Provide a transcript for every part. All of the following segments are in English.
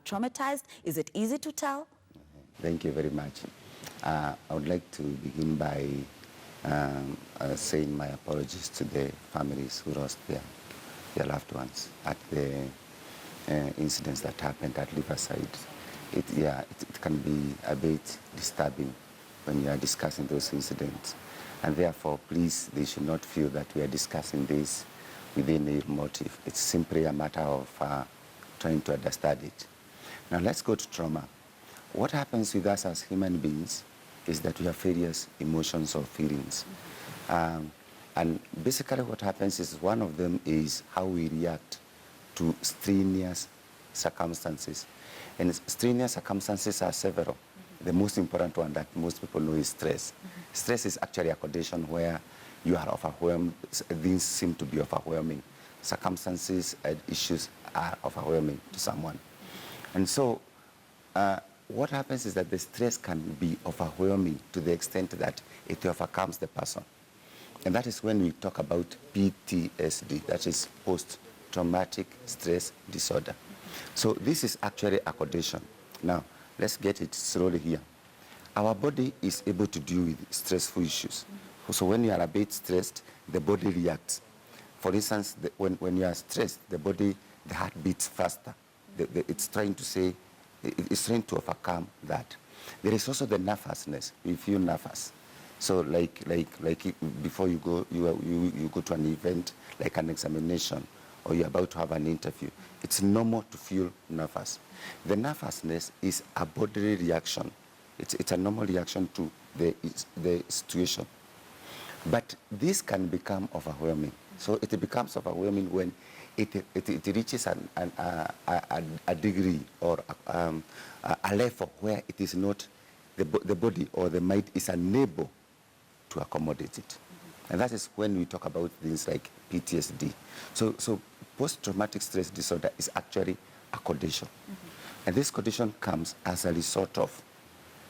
traumatized? Is it easy to tell? Thank you very much. I would like to begin by saying my apologies to the families who lost their loved ones at the incidents that happened at Riverside. It can be a bit disturbing when you are discussing those incidents. And therefore, please, they should not feel that we are discussing this within a motive. It's simply a matter of trying to understand it. Now let's go to trauma. What happens with us as human beings is that we have various emotions or feelings. And basically what happens is one of them is how we react to strenuous circumstances. And strenuous circumstances are several. The most important one that most people know is stress. Stress is actually a condition where you are overwhelmed. Things seem to be overwhelming. Circumstances and issues are overwhelming to someone. And so what happens is that the stress can be overwhelming to the extent that it overcomes the person. And that is when we talk about PTSD, that is post-traumatic stress disorder. So this is actually a condition. Now, let's get it slowly here. Our body is able to deal with stressful issues. So when you are a bit stressed, the body reacts. For instance, when you are stressed, the heart beats faster. It's trying to say, it's trying to overcome that. There is also the nervousness. You feel nervous. So like before you go to an event, like an examination, or you're about to have an interview, it's normal to feel nervous. The nervousness is a bodily reaction. It's a normal reaction to the situation. But this can become overwhelming. So it becomes overwhelming when it reaches a degree or a level where it is not, the body or the mind is unable to accommodate it. And that is when we talk about things like PTSD. So post-traumatic stress disorder is actually a condition. And this condition comes as a result of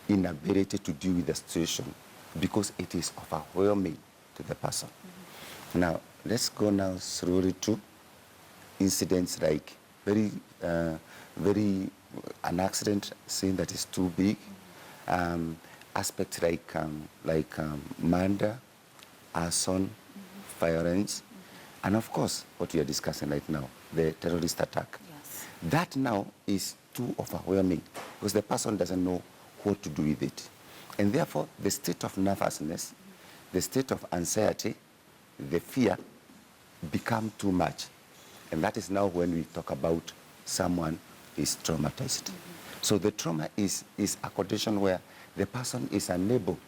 inability to deal with the situation because it is overwhelming to the person. Now, let's go now slowly to incidents like an accident scene that is too big, aspects like murder, arson, violence, and of course, what we are discussing right now, the terrorist attack. Yes. That now is too overwhelming because the person doesn't know what to do with it. And therefore, the state of nervousness, the state of anxiety, the fear become too much. And that is now when we talk about someone is traumatized. So the trauma is a condition where the person is unable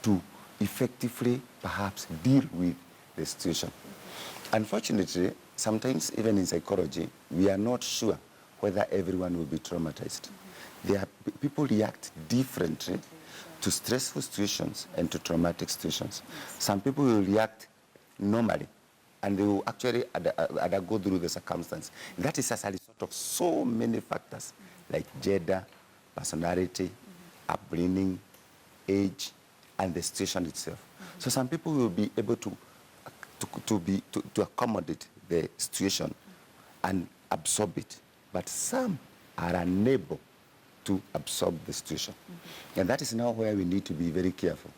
to effectively perhaps deal with the situation. Unfortunately, sometimes even in psychology, we are not sure whether everyone will be traumatized. People react differently to stressful situations and to traumatic situations. Some people will react normally, and they will actually go through the circumstance. That is as a result of so many factors, like gender, personality, upbringing, age, and the situation itself. So some people will be able to accommodate the situation and absorb it, but some are unable to absorb the situation. And that is now where we need to be very careful.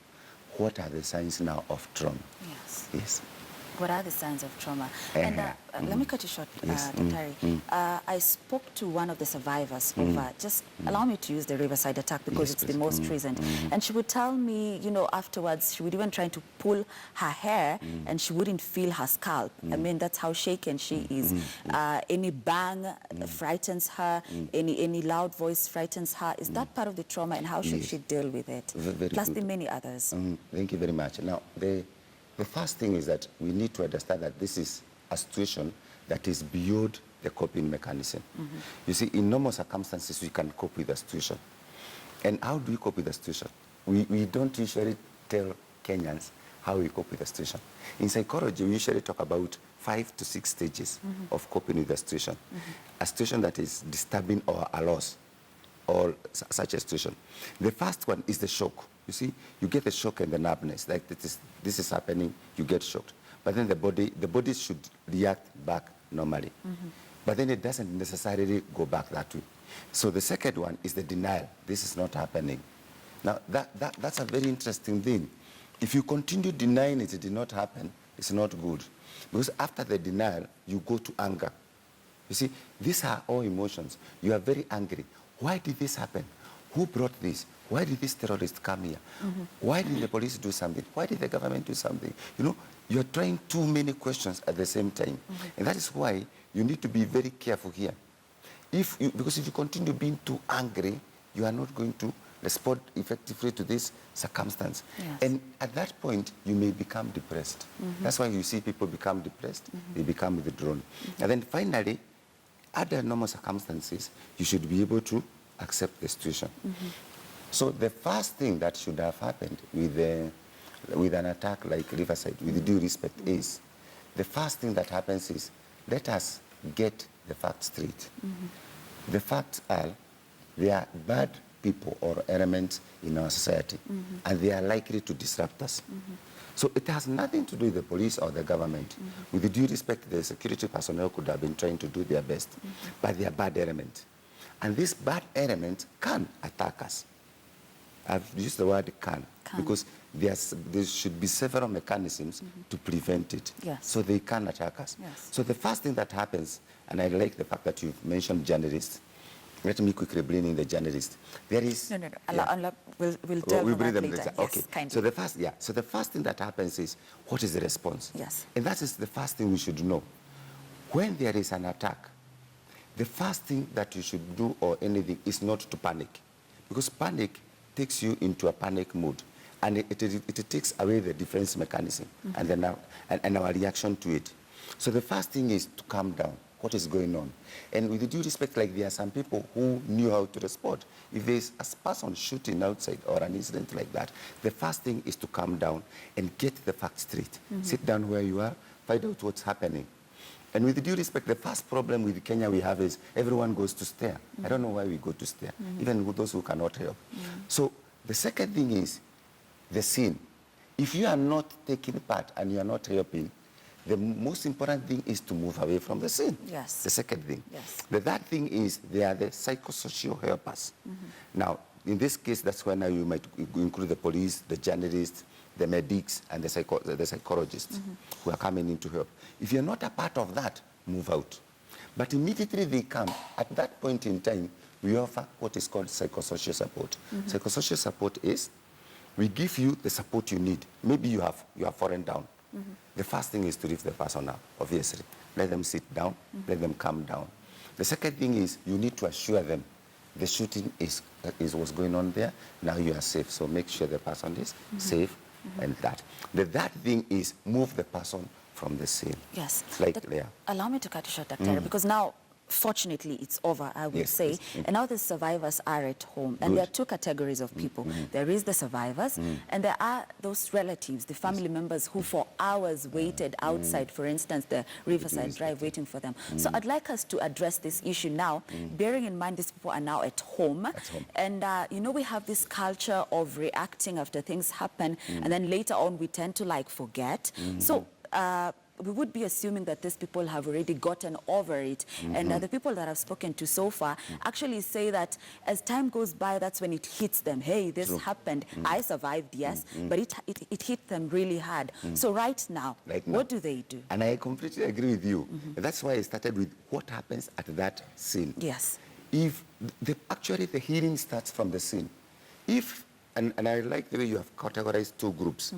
What are the signs now of trauma? Yes. Yes. What are the signs of trauma? And let me cut you short, Yes. Daktari. I spoke to one of the survivors of, just allow me to use the Riverside attack because Yes, it's please. the most recent. And she would tell me, you know, afterwards, she would even try to pull her hair and she wouldn't feel her scalp. I mean, that's how shaken she is. Any bang frightens her, any loud voice frightens her. Is that part of the trauma, and how should she deal with it? Very Plus good. the many others. Thank you very much. Now, the first thing is that we need to understand that this is a situation that is beyond the coping mechanism. You see, in normal circumstances, we can cope with the situation. And how do we cope with the situation? We don't usually tell Kenyans how we cope with the situation. In psychology, we usually talk about 5 to 6 stages of coping with the situation. A situation that is disturbing or a loss, or such a situation. The first one is the shock. You see, you get the shock and the numbness, like this is happening, you get shocked. But then the body should react back normally. But then it doesn't necessarily go back that way. So the second one is the denial. This is not happening. Now, that's a very interesting thing. If you continue denying it did not happen, it's not good. Because after the denial, you go to anger. You see, these are all emotions. You are very angry. Why did this happen? Who brought this? Why did this terrorist come here? Why did the police do something? Why did the government do something? You know, you're trying too many questions at the same time. And that is why you need to be very careful here. Because if you continue being too angry, you are not going to respond effectively to this circumstance. Yes. And at that point, you may become depressed. That's why you see people become depressed, they become withdrawn. And then finally, under normal circumstances, you should be able to accept the situation. So the first thing that should have happened with an attack like Riverside, with due respect, is the first thing that happens is let us get the facts straight. The facts are there are bad people or elements in our society, and they are likely to disrupt us. So it has nothing to do with the police or the government. With due respect, the security personnel could have been trying to do their best, but they are bad elements. And this bad element can attack us. I've used the word can. Because there should be several mechanisms to prevent it. Yes. So they can attack us. Yes. So the first thing that happens, and I like the fact that you've mentioned journalists. Let me quickly bring in the journalist. There is... No. We'll delve we'll on bring that them later. later. Yes, Okay. kindly. So the first thing that happens is, what is the response? Yes. And that is the first thing we should know. When there is an attack, the first thing that you should do or anything is not to panic. Because panic takes you into a panic mood. And it takes away the defense mechanism and then our reaction to it. So the first thing is to calm down. What is going on? And with due respect, like there are some people who knew how to respond. If there's a person shooting outside or an incident like that, the first thing is to calm down and get the facts straight. Sit down where you are, find out what's happening. And with due respect, the first problem with Kenya we have is everyone goes to stare. I don't know why we go to stare, even with those who cannot help. So the second thing is the scene. If you are not taking part and you are not helping, the most important thing is to move away from the scene. Yes. The second thing. Yes. The third thing is they are the psychosocial helpers. Now, in this case, that's why now you might include the police, the journalists, the medics, and the psychologists who are coming in to help. If you're not a part of that, move out. But immediately they come. At that point in time, we offer what is called psychosocial support. Psychosocial support is we give you the support you need. Maybe you have fallen down. The first thing is to lift the person up, obviously. Let them sit down, let them calm down. The second thing is you need to assure them the shooting is what's going on there. Now you are safe, so make sure the person is safe and that. The third thing is move the person from the scene. Yes. Yeah. Allow me to cut you short, Dr. Because now, fortunately, it's over, I would say. And now the survivors are at home. And there are two categories of people. There is the survivors, and there are those relatives, the family members who for hours waited outside, for instance, the Riverside Drive, waiting for them. So I'd like us to address this issue now, bearing in mind these people are now at home. And, you know, we have this culture of reacting after things happen, and then later on we tend to, like, forget. So, we would be assuming that these people have already gotten over it. And the people that I've spoken to so far actually say that as time goes by, that's when it hits them. Hey, this happened. I survived, yes, but it hit them really hard. So right now, what do they do? And I completely agree with you. That's why I started with what happens at that scene. Yes. If actually the healing starts from the scene. And I like the way you have categorized two groups.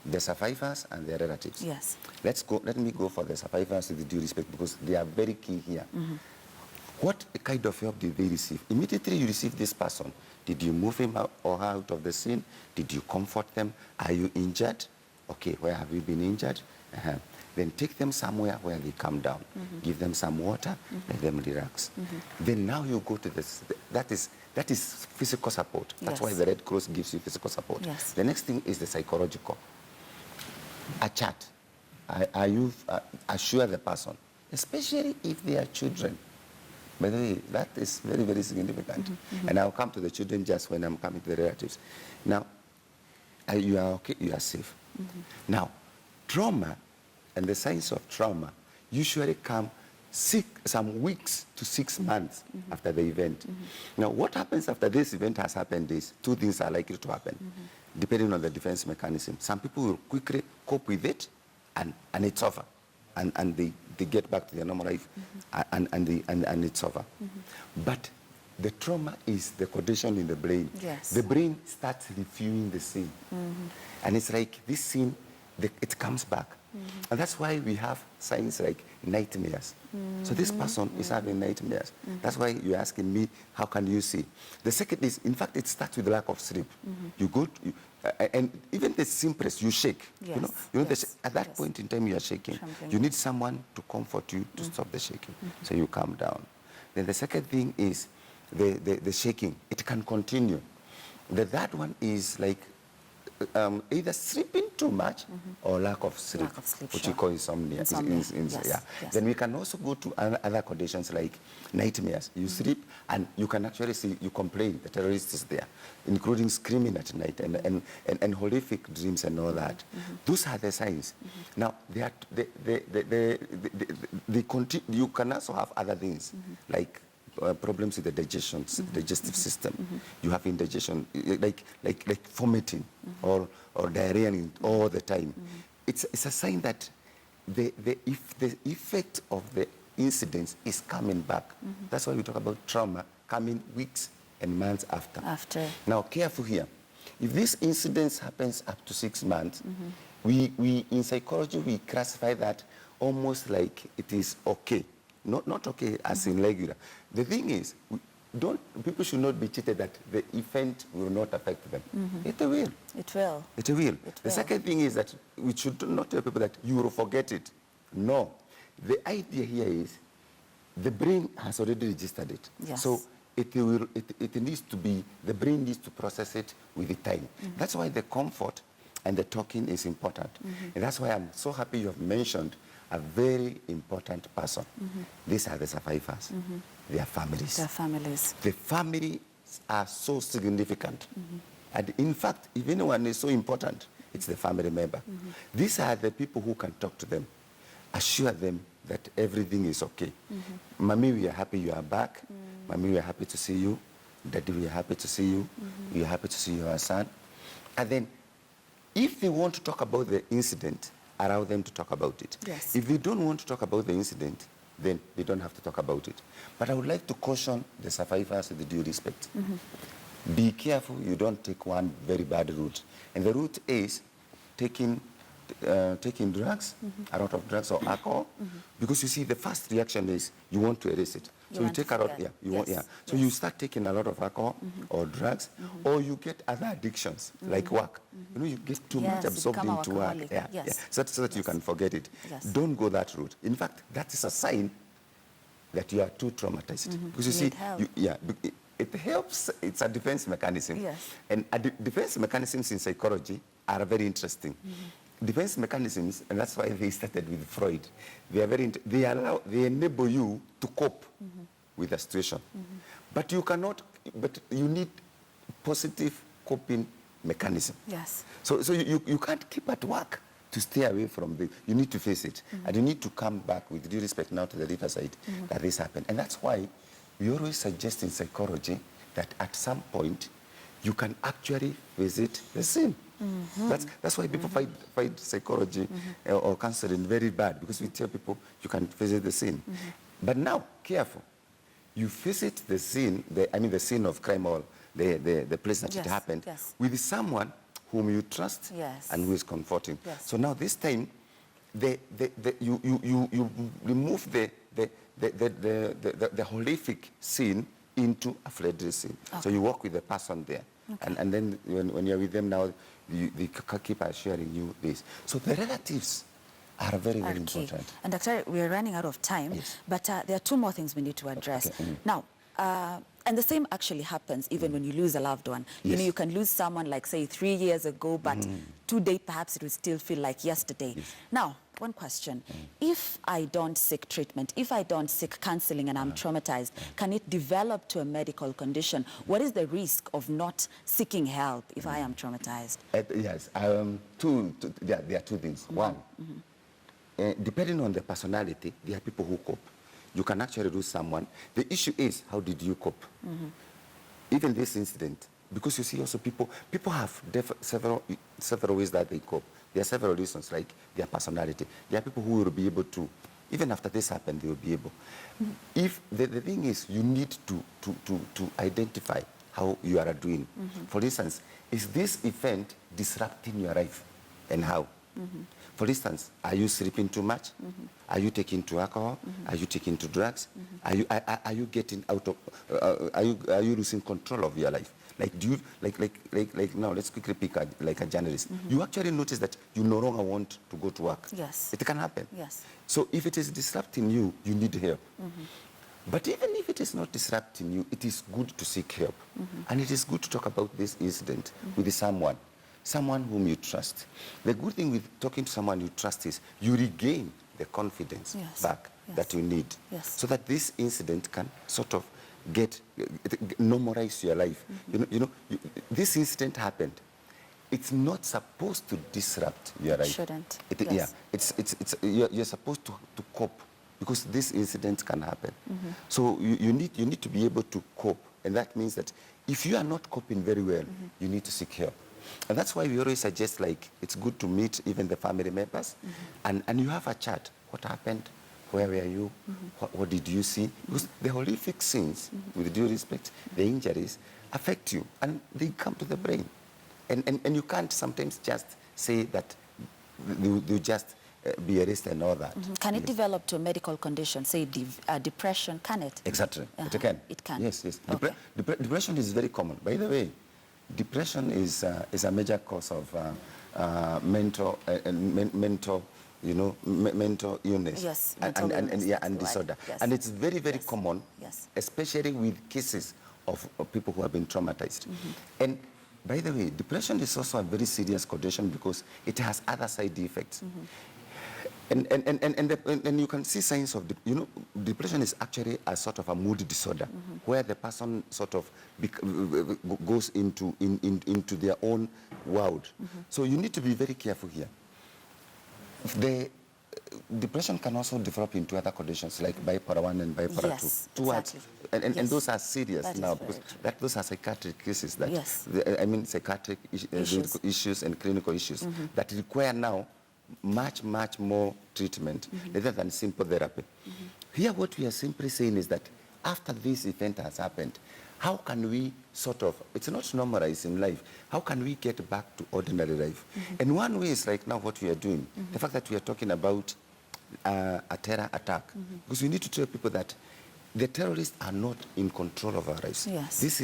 The survivors and their relatives. Yes. Let me go for the survivors with due respect because they are very key here. What kind of help did they receive? Immediately you receive this person. Did you move him out or her out of the scene? Did you comfort them? Are you injured? Okay, where have you been injured? Then take them somewhere where they calm down. Give them some water, let them relax. Then now you go to this, that is physical support. That's why the Red Cross gives you physical support. Yes. The next thing is the psychological. A chat. Assure the person, especially if they are children. By the way, that is very, very significant. And I'll come to the children just when I'm coming to the relatives. Now, you are okay, you are safe. Now, trauma and the signs of trauma usually come some weeks to 6 months after the event. Now, what happens after this event has happened is two things are likely to happen, depending on the defense mechanism. Some people will quickly cope with it, and it's over, and they get back to their normal life, and it's over. But the trauma is the condition in the brain. Yes. The brain starts reviewing the scene, and it's like this scene, it comes back. And that's why we have signs like nightmares. So this person is having nightmares. That's why you're asking me, how can you see? The second is, in fact, it starts with lack of sleep. You go, and even the simplest, you shake. Yes. At that point in time, you are shaking. Trembling. You need someone to comfort you to stop the shaking. So you calm down. Then the second thing is the shaking. It can continue. The third one is like either sleeping too much or lack of sleep, which we call insomnia. Yes. Then we can also go to other conditions like nightmares. You sleep and you can actually see, you complain, the terrorist is there, including screaming at night and horrific dreams and all that. Those are the signs. Now, you can also have other things like problems with the digestive system. You have indigestion, like vomiting or diarrhea all the time. It's a sign that if the effect of the incidents is coming back. That's why we talk about trauma coming weeks and months after. Now, careful here. If this incident happens up to 6 months, we in psychology, we classify that almost like it is okay. Not okay as in regular. The thing is, people should not be cheated that the event will not affect them. It will. It will. It will. The second thing is that we should not tell people that you will forget it. No. The idea here is the brain has already registered it. Yes. So it needs to be, the brain needs to process it with the time. That's why the comfort and the talking is important. And that's why I'm so happy you have mentioned a very important person. These are the survivors. Their families. Their families. The families are so significant. And in fact, if anyone is so important, it's the family member. These are the people who can talk to them, assure them that everything is okay. Mommy, we are happy you are back. Mommy, we are happy to see you. Daddy, we are happy to see you. We are happy to see your son. And then, if they want to talk about the incident, allow them to talk about it. Yes. If they don't want to talk about the incident, then they don't have to talk about it. But I would like to caution the survivors with due respect. Be careful you don't take one very bad route. And the route is taking drugs, a lot of drugs or alcohol, because you see the first reaction is you want to erase it. So you take a lot, So you start taking a lot of alcohol or drugs, or you get other addictions like work. You know, you get too much absorbed into work. So that you can forget it. Don't go that route. In fact, that is a sign that you are too traumatized. Because you see, it helps. It's a defense mechanism. And defense mechanisms in psychology are very interesting. Defense mechanisms, and that's why they started with Freud. They are they enable you to cope with the situation. But you need positive coping mechanism. So you can't keep at work to stay away from you need to face it. And you need to come back with due respect now to the riverside that this happened. And that's why we always suggest in psychology that at some point you can actually visit the scene. That's why people find psychology or counseling very bad, because we tell people you can visit the scene. But now, careful. You visit the scene, the scene of crime or the place that it happened with someone whom you trust and who is comforting. So now this time, you remove the horrific scene into a friendly scene. So you walk with the person there. And then when you're with them now, the keeper is sharing you this. So the relatives are very, very important. And Doctor, we are running out of time, but there are two more things we need to address. Now, and the same actually happens even when you lose a loved one. You know, you can lose someone like, say, 3 years ago, but today perhaps it will still feel like yesterday. Now, one question. If I don't seek treatment, if I don't seek counseling and I'm traumatized, can it develop to a medical condition? What is the risk of not seeking help if I am traumatized? Yes, there are two things. One, depending on the personality, there are people who cope. You can actually lose someone. The issue is, how did you cope? Even this incident, because you see also people have several ways that they cope. There are several reasons, like their personality. There are people who will be able to, even after this happened, they will be able. If the thing is, you need to identify how you are doing. For instance, is this event disrupting your life, and how? For instance, are you sleeping too much? Are you taking to alcohol? Are you taking to drugs? Are you getting out of? Are you losing control of your life? Like, do you like now? Let's quickly pick a journalist. You actually notice that you no longer want to go to work. Yes, it can happen. Yes. So if it is disrupting you, you need help. But even if it is not disrupting you, it is good to seek help, and it is good to talk about this incident with someone whom you trust. The good thing with talking to someone you trust is you regain the confidence back that you need, so that this incident can sort of normalize your life. This incident happened. It's not supposed to disrupt your life. Shouldn't. Yeah, you're supposed to cope, because this incident can happen. So you need to be able to cope, and that means that if you are not coping very well, you need to seek help. And that's why we always suggest, like, it's good to meet even the family members, and you have a chat. What happened? Where were you? What did you see? Because the horrific scenes, with due respect, the injuries affect you, and they come to the brain. And you can't sometimes just say that you just be arrested and all that. Can it develop to a medical condition, say depression? Can it? Exactly. It can. It can. Yes. Okay. Depression is very common. By the way, depression is a major cause of mental mental illness. Yes. And disorder. Yes. And it's very, very common, Yes. especially with cases of people who have been traumatized. And by the way, depression is also a very serious condition because it has other side effects. And you can see signs of, depression is actually a sort of a mood disorder, where the person sort of goes into their own world. So you need to be very careful here. The depression can also develop into other conditions like bipolar 1 and bipolar 2. Exactly. And those are serious that now, because those are psychiatric cases that, psychiatric issues and clinical issues that require now much more treatment rather than simple therapy. Here what we are simply saying is that after this event has happened, how can we sort of, it's not normalizing life, how can we get back to ordinary life? And one way is like now what we are doing, the fact that we are talking about a terror attack, because we need to tell people that the terrorists are not in control of our lives. Yes. These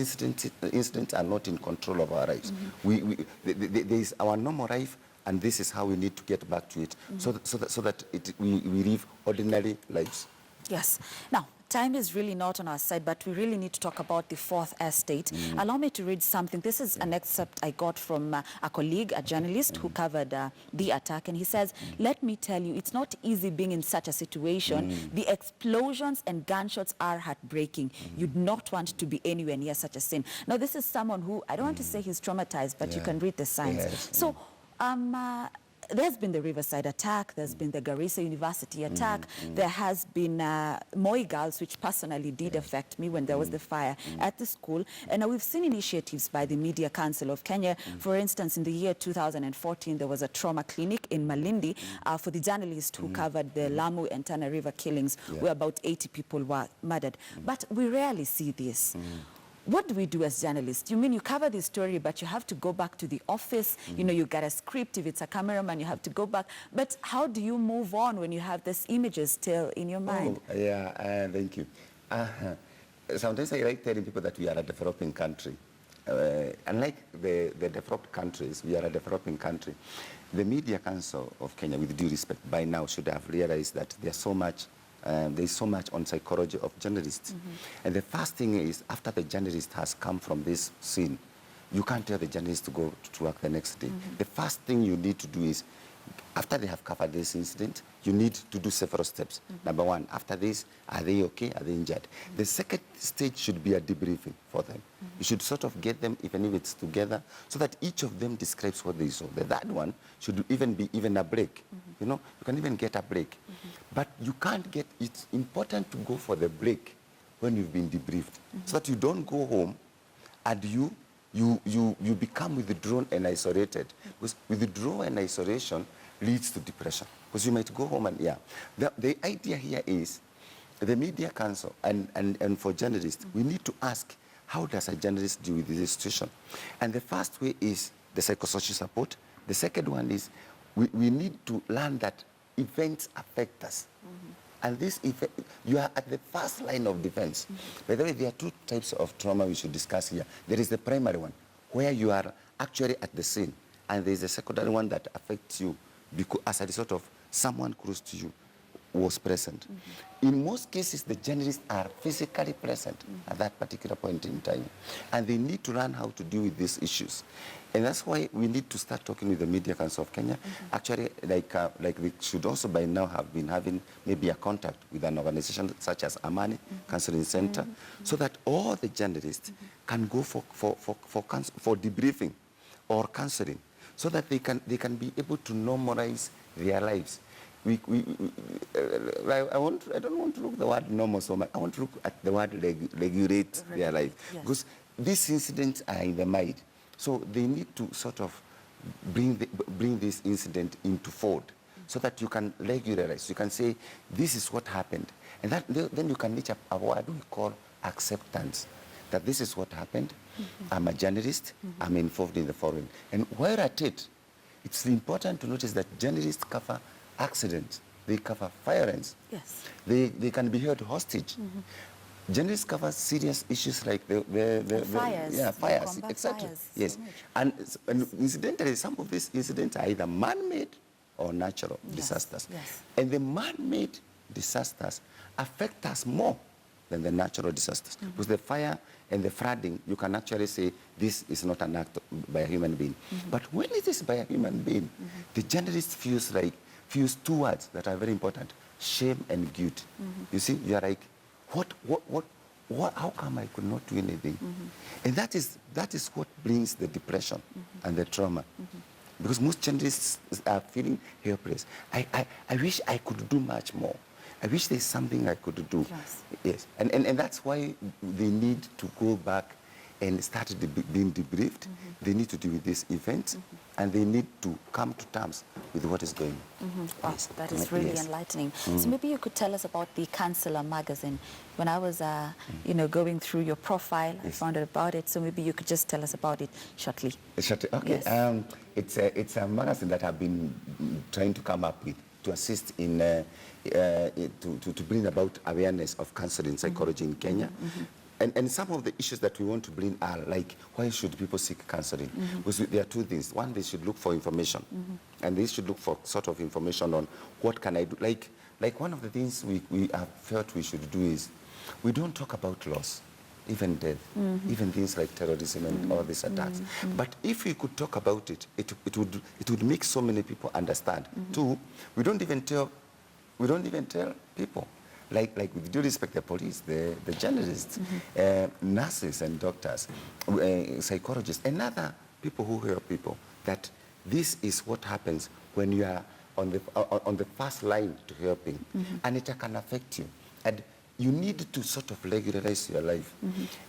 incidents are not in control of our lives. There is our normal life, and this is how we need to get back to it, so that we live ordinary lives. Yes. Now, time is really not on our side, but we really need to talk about the Fourth Estate. Allow me to read something. This is an excerpt I got from a colleague, a journalist who covered the attack, and he says, "Let me tell you, it's not easy being in such a situation. The explosions and gunshots are heartbreaking. You'd not want to be anywhere near such a scene." Now, this is someone who, I don't want to say he's traumatized, but you can read the signs. Yes. So, there's been the Riverside attack, there's been the Garissa University attack, there has been Moi Girls, which personally did affect me when there was the fire at the school. And we've seen initiatives by the Media Council of Kenya. For instance, in the year 2014, there was a trauma clinic in Malindi for the journalist who covered the Lamu and Tana River killings, where about 80 people were murdered. But we rarely see this. What do we do as journalists? You mean you cover this story, but you have to go back to the office. You got a script. If it's a cameraman, you have to go back. But how do you move on when you have these images still in your mind? Thank you. Sometimes I like telling people that we are a developing country. Unlike the developed countries, we are a developing country. The Media Council of Kenya, with due respect, by now should have realized that there's so much on psychology of journalists. And the first thing is, after the journalist has come from this scene, you can't tell the journalist to go to work the next day. The first thing you need to do is after they have covered this incident, you need to do several steps. Number one, after this, are they okay? Are they injured? The second stage should be a debriefing for them. You should sort of get them, even if it's together, so that each of them describes what they saw. The third one should even be a break. You know, you can even get a break. But you can't get, it's important to go for the break when you've been debriefed, so that you don't go home and you become withdrawn and isolated. Because withdrawal and isolation leads to depression. Because you might go home and, the idea here is the Media Council and for journalists, we need to ask, how does a journalist deal with this situation? And the first way is the psychosocial support. The second one is we need to learn that events affect us. And this effect, you are at the first line of defense. By the way, there are two types of trauma we should discuss here. There is the primary one, where you are actually at the scene. And there is the secondary one that affects you because, as a result of someone close to you was present. In most cases, the journalists are physically present at that particular point in time. And they need to learn how to deal with these issues. And that's why we need to start talking with the Media Council of Kenya. Actually, like we should also by now have been having maybe a contact with an organization such as Amani Counseling Center, so that all the journalists can go for debriefing or counseling, so that they can be able to normalize their lives. I don't want to look at the word normal so much. I want to look at the word regulate their life. Yes. Because these incidents are in the mind. So they need to sort of bring this incident into fold, so that you can regularize. You can say, this is what happened. And then you can reach a word we call acceptance, that this is what happened. I'm a journalist. I'm involved in the following. And while at it, it's important to notice that journalists cover accidents. They cover violence. Yes. They can be held hostage. Journalists cover serious issues like the fires. Fires, exactly. Fires. Yes. So and incidentally, some of these incidents are either man-made or natural disasters. Yes. And the man-made disasters affect us more than the natural disasters. Because the fire and the flooding, you can actually say this is not an act by a human being. But when it is by a human being, the journalist feels two words that are very important: shame and guilt. You see, you are like, what, how come I could not do anything? And that is what brings the depression and the trauma. Because most journalists are feeling helpless. I wish I could do much more. I wish there's something I could do. Yes. And that's why they need to go back and start being debriefed. They need to deal with this event, and they need to come to terms with what is going on. Yes. That is really enlightening. So maybe you could tell us about the Counselor magazine. When I was, going through your profile, I found out about it. So maybe you could just tell us about it shortly. Shortly, okay. Yes. It's a magazine that I've been trying to come up with to assist in to bring about awareness of counseling psychology in Kenya. And some of the issues that we want to bring are like, why should people seek counseling? Because there are two things. One, they should look for information. And they should look for sort of information on what can I do. Like one of the things we have felt we should do is, we don't talk about loss, even death, even things like terrorism and all these attacks. But if we could talk about it, it would make so many people understand. Two, we don't even tell people. Like with due respect, the police, the journalists, nurses and doctors, psychologists, and other people who help people, that this is what happens when you are on the first line to helping, and it can affect you. And you need to sort of regularize your life.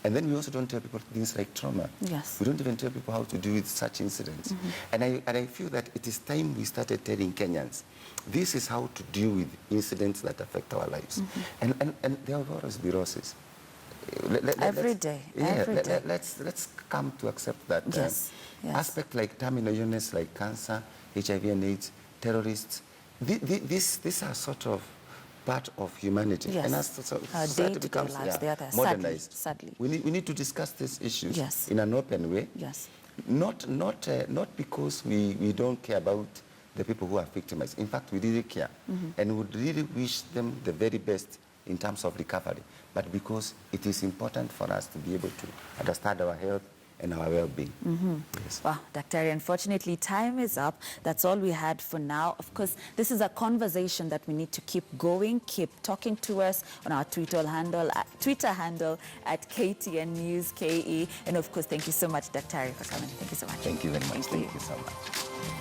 And then we also don't tell people things like trauma. Yes. We don't even tell people how to deal with such incidents. And I feel that it is time we started telling Kenyans, this is how to deal with incidents that affect our lives. And there will always be losses. Every day. Let's come to accept that aspect, like terminal illness, like cancer, HIV and AIDS, terrorists. These are sort of part of humanity. Yes. And as society becomes modernized, sadly. We need to discuss these issues in an open way. Yes. Not because we don't care about the people who are victimized. In fact, we really care, and would really wish them the very best in terms of recovery. But because it is important for us to be able to understand our health and our well-being. Yes. Well, Daktari, unfortunately, time is up. That's all we had for now. Of course, this is a conversation that we need to keep going. Keep talking to us on our Twitter handle at KTN News KE. And of course, thank you so much, Daktari, for coming. Thank you so much. Thank you very much. Thank you so much.